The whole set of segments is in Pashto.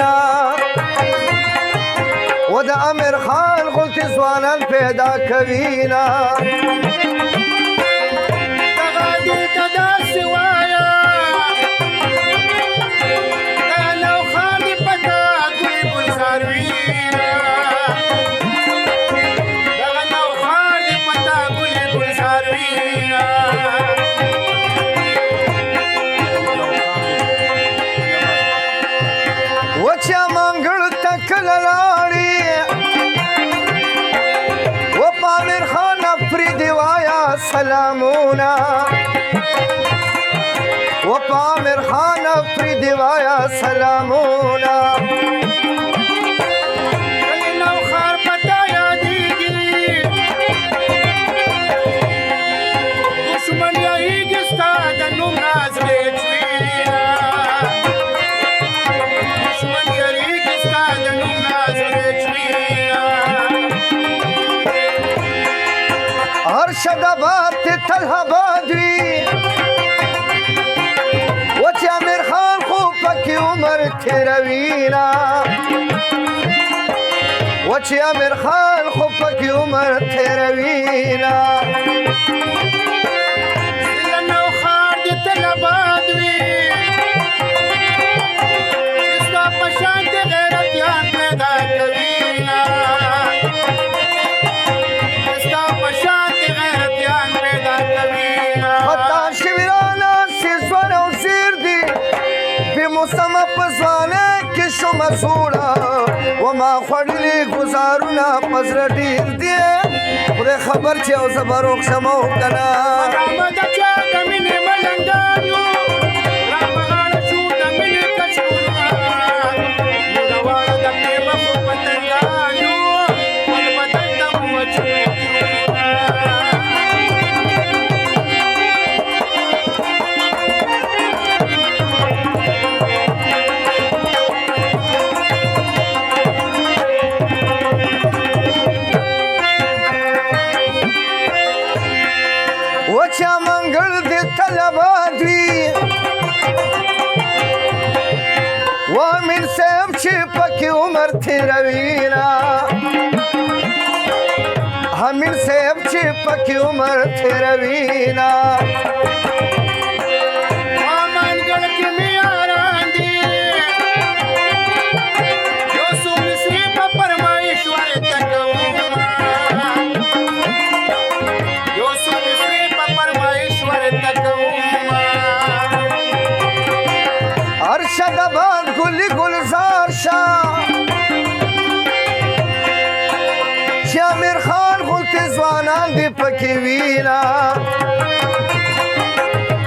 سلامونه و د امیر خان غلطي ځوانان پیدا کوینا دغه دلته داسې وایه دا نو خان دې پته ګل ګلزار وینا دغه نو خان دې پته ګل ګلزار وینا و چې منګړ ته کله لاړې و په امیر خان افریدي وایه سلامونه و په امیر خان افریدي وایه سلامونه کله نو خار پته یادېږي دښمن یېږي ستا د نوم راز لیک وینا دښمن یېږي ستا د نوم راز لیک وینا ارشد آباد ته تل آباد وي و چې امیر خان خو پکې عمر تېروينا و چې امیر خان خو پکې عمر تېروينا زه نو خار دې تل آباد وي چې ستا په شان د غیرتیان پیدا کوينا ستا په شان د غیرتیان پیدا کوينا خطا شوي رانه چې ځوان او زیر دي بې موسمه په ځوانۍ کې شومه سوړه و ما خوړلي ګزارونه په زړه ډېر دي خدای خبر چې او زه به روغ شم او که نه رامه د چا د مینې ملنګان یو رامه غاړه شو د مینې کچکولونه موږ دواړه د پرېمخو پتنګان یو خپل بدن ته مو وچوي و چې منګړ دې تل آباد وي و امین صاحب چې پکې عمر تېروينا امین صاحب چې پکې عمر تېروينا ما منګړ کې مې یاران دي یو څو مصري په فرمایش ورته کومه یو څو مصري په فرمایش ورته کومه ارشد آباد ګلي ګلزار شاه چې امیر خان غلطي ځوانان دې پکې وینا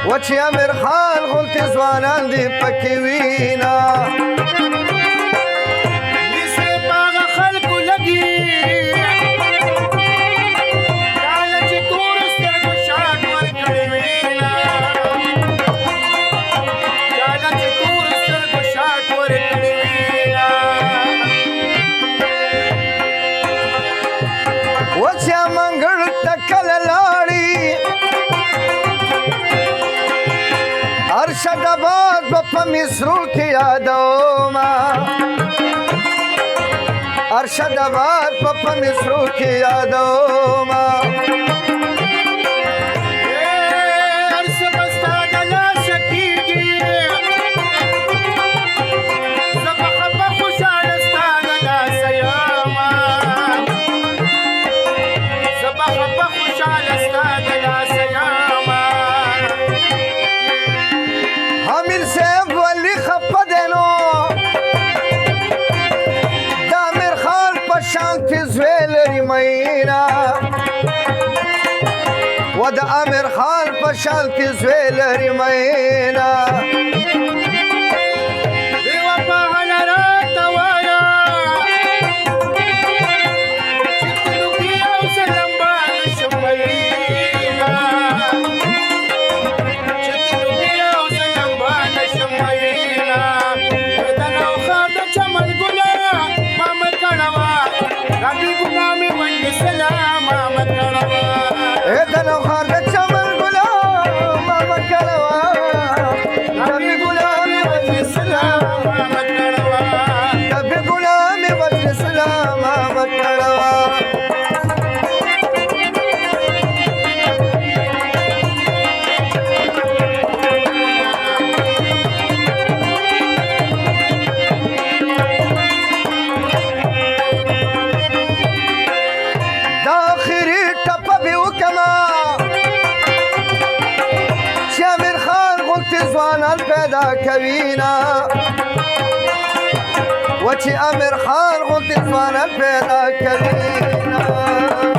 و چې امیر خان غلطي ځوانان دې پکې وینا مصري په هغه خلکو لګي چاله چې تورو سترګو شاټ ورکړې وینا چاله چې تورو سترګو شاټ ورکړې وینا و چې منګړ ته کله لاړې ارشد آباد به په مصرو کې یادومه ارشد آباد به په مصرو کې یادومه هر څه به ستا د لاسه کېږي زه به خفه خوشحاله ستا د لاسه یمه زه به خفه خوشحاله ستا د لاسه یمه امیر صاحب ولي خفه دی نو د امیر خان په شانتې زوی لري مینا و د امیر خان په شانتې زوی لري مینا بې وفا هله راته وایه چې تلوکي او زه لمبه نشم وینا چې تلوکي او زه لمبه نشم وینا د نو خار د چمن ګله ما مه کړه وه راډي ګناه مې ونډې سلام ما مه کړه وه د نوخار د چمن ګله ما مه کړه وه پیدا کوینا و چې امیر خان غوندې ځوانان پیدا کوینا